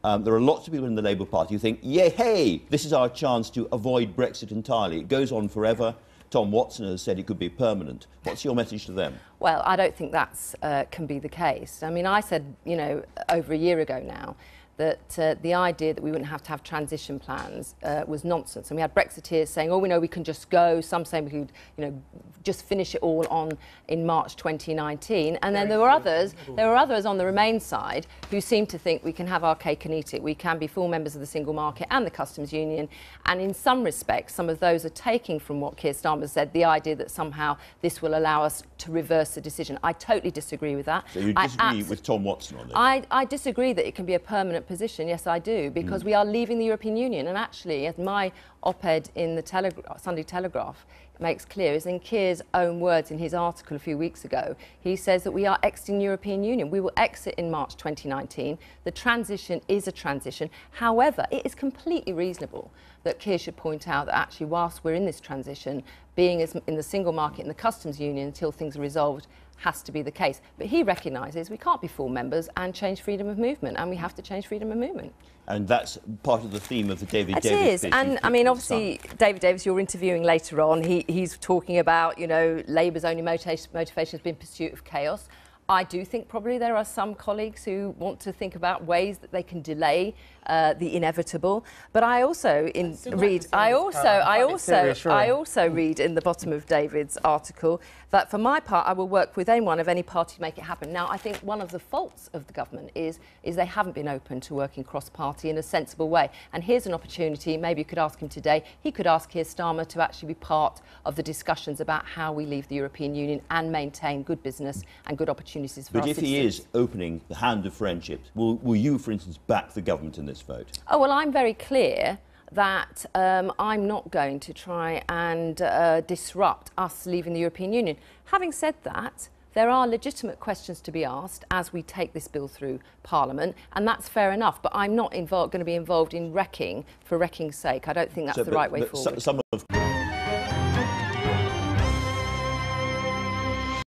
There are lots of people in the Labour Party who think, yeah, hey, this is our chance to avoid Brexit entirely. It goes on forever. Tom Watson has said it could be permanent. What's your message to them? Well, I don't think that can be the case. I mean, I said, you know, over a year ago now, that the idea that we wouldn't have to have transition plans was nonsense. And we had Brexiteers saying, oh, we know we can just go. Some saying we could, you know, just finish it all in March 2019. And then there were others on the Remain side who seemed to think we can have our cake and eat it. We can be full members of the single market and the customs union. And in some respects, some of those are taking from what Keir Starmer said, the idea that somehow this will allow us to reverse the decision. I totally disagree with that. So you disagree with Tom Watson on this? I disagree that it can be a permanent position. Yes, I do, because we are leaving the European Union. And actually, as my op-ed in the Sunday Telegraph makes clear, is in Keir's own words in his article a few weeks ago, he says that we are exiting the European Union. We will exit in March 2019. The transition is a transition. However, it is completely reasonable that Keir should point out that actually, whilst we're in this transition, being in the single market and the customs union until things are resolved has to be the case. But he recognises we can't be full members and change freedom of movement, and we have to change freedom of movement. And that's part of the theme of the David Davis. It is, and I mean, obviously, David Davis, you're interviewing later on. He's talking about, you know, Labour's only motivation has been pursuit of chaos. I do think probably there are some colleagues who want to think about ways that they can delay the inevitable. But I also read in the bottom of David's article that for my part I will work with anyone of any party to make it happen. Now, I think one of the faults of the government is they haven't been open to working cross-party in a sensible way. And here's an opportunity. Maybe you could ask him today. He could ask Keir Starmer to actually be part of the discussions about how we leave the European Union and maintain good business and good opportunities for our citizens. But if he is opening the hand of friendship, will you, for instance, back the government in this vote? Oh, well, I'm very clear that I'm not going to try and disrupt us leaving the European Union. Having said that, there are legitimate questions to be asked as we take this bill through Parliament, and that's fair enough. But I'm not going to be involved in wrecking for wrecking's sake. I don't think that's the right way forward.